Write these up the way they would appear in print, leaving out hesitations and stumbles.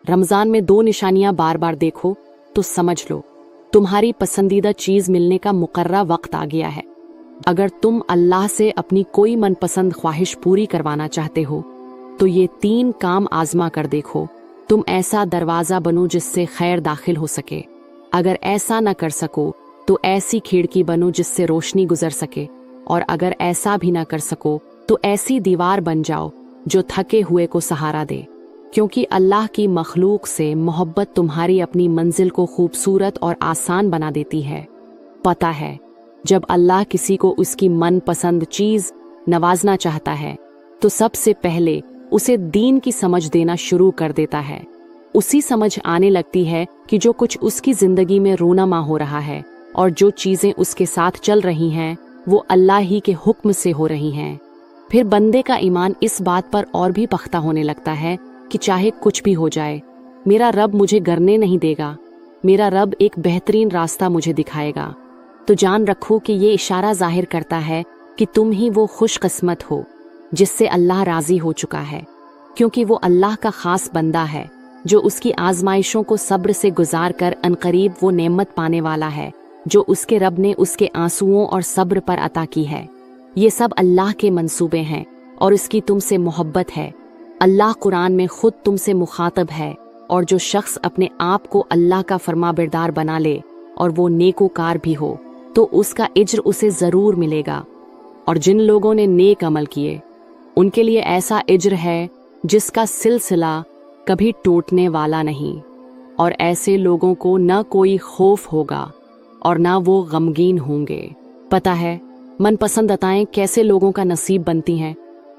रमज़ान में 2 निशानियां बार बार देखो तो समझ लो तुम्हारी पसंदीदा चीज़ मिलने का मुकर्रा वक्त आ गया है। अगर तुम अल्लाह से अपनी कोई मनपसंद ख्वाहिश पूरी करवाना चाहते हो तो ये 3 काम आजमा कर देखो। तुम ऐसा दरवाज़ा बनो जिससे खैर दाखिल हो सके। अगर ऐसा न कर सको तो ऐसी खिड़की बनो जिससे रोशनी गुजर सके, और अगर ऐसा भी ना कर सको तो ऐसी दीवार बन जाओ जो थके हुए को सहारा दे। क्योंकि अल्लाह की मखलूक से मोहब्बत तुम्हारी अपनी मंजिल को खूबसूरत और आसान बना देती है। पता है, जब अल्लाह किसी को उसकी मनपसंद चीज़ नवाजना चाहता है तो सबसे पहले उसे दीन की समझ देना शुरू कर देता है। उसी समझ आने लगती है कि जो कुछ उसकी ज़िंदगी में रोनामा हो रहा है और जो चीज़ें उसके साथ चल रही हैं वो अल्लाह ही के हुक्म से हो रही हैं। फिर बंदे का ईमान इस बात पर और भी पख्ता होने लगता है कि चाहे कुछ भी हो जाए, मेरा रब मुझे गिरने नहीं देगा, मेरा रब एक बेहतरीन रास्ता मुझे दिखाएगा। तो जान रखो कि ये इशारा जाहिर करता है कि तुम ही वो खुशकिस्मत हो जिससे अल्लाह राज़ी हो चुका है, क्योंकि वो अल्लाह का ख़ास बंदा है जो उसकी आजमाइशों को सब्र से गुजार कर अनकरीब वो नेमत पाने वाला है जो उसके रब ने उसके आंसुओं और सब्र पर अता की है। ये सब अल्लाह के मंसूबे हैं और इसकी तुमसे मोहब्बत है। अल्लाह कुरान में खुद तुमसे मुखातब है, और जो शख्स अपने आप को अल्लाह का फरमाबरदार बना ले और वो नेकोकार भी हो तो उसका इज्र उसे ज़रूर मिलेगा। और जिन लोगों ने नेक अमल किए उनके लिए ऐसा इज्र है जिसका सिलसिला कभी टूटने वाला नहीं, और ऐसे लोगों को न कोई खौफ होगा और ना वो गमगीन होंगे। पता है मनपसंद अताएं कैसे लोगों का नसीब बनती हैं?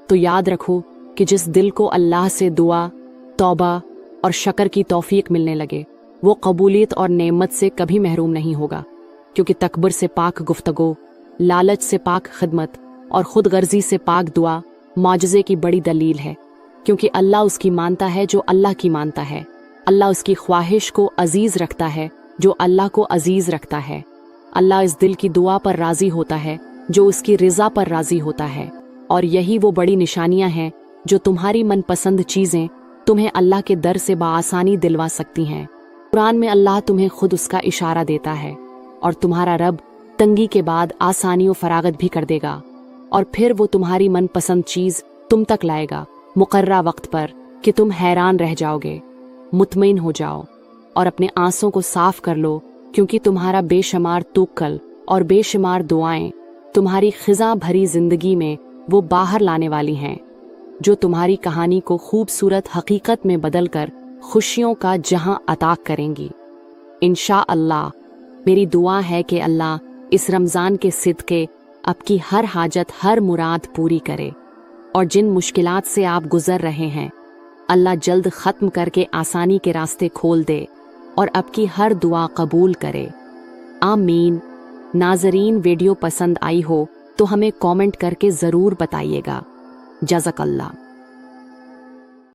तो याद रखो कि जिस दिल को अल्लाह से दुआ, तौबा और शक्र की तौफीक मिलने लगे वो कबूलियत और नेमत से कभी महरूम नहीं होगा, क्योंकि तकबर से पाक गुफ्तगू, लालच से पाक खिदमत और खुद गर्जी से पाक दुआ माजज़े की बड़ी दलील है। क्योंकि अल्लाह उसकी मानता है जो अल्लाह की मानता है। अल्लाह उसकी ख्वाहिश को अजीज़ रखता है जो अल्लाह को अजीज़ रखता है। अल्लाह इस दिल की दुआ पर राज़ी होता है जो उसकी रिज़ा पर राज़ी होता है। और यही वो बड़ी निशानियां हैं जो तुम्हारी मनपसंद चीज़ें तुम्हें अल्लाह के दर से बआसानी दिलवा सकती हैं। कुरान में अल्लाह तुम्हें खुद उसका इशारा देता है, और तुम्हारा रब तंगी के बाद आसानी और फरागत भी कर देगा, और फिर वो तुम्हारी मनपसंद चीज़ तुम तक लाएगा मुकर्रा वक्त पर कि तुम हैरान रह जाओगे। मुतमईन हो जाओ और अपने आंसुओं को साफ कर लो, क्योंकि तुम्हारा बेशुमार तवक्कुल और बेशुमार दुआएं तुम्हारी खिजा भरी जिंदगी में वो बाहर लाने वाली हैं जो तुम्हारी कहानी को खूबसूरत हकीकत में बदलकर खुशियों का जहां अता करेंगी। इंशा अल्लाह मेरी दुआ है कि अल्लाह इस रमज़ान के सिदके आपकी हर हाजत, हर मुराद पूरी करे, और जिन मुश्किलात से आप गुजर रहे हैं अल्लाह जल्द ख़त्म करके आसानी के रास्ते खोल दे और आपकी हर दुआ कबूल करे। आमीन। नाज़रीन, वीडियो पसंद आई हो तो हमें कमेंट करके ज़रूर बताइएगा। जज़ाकल्लाह।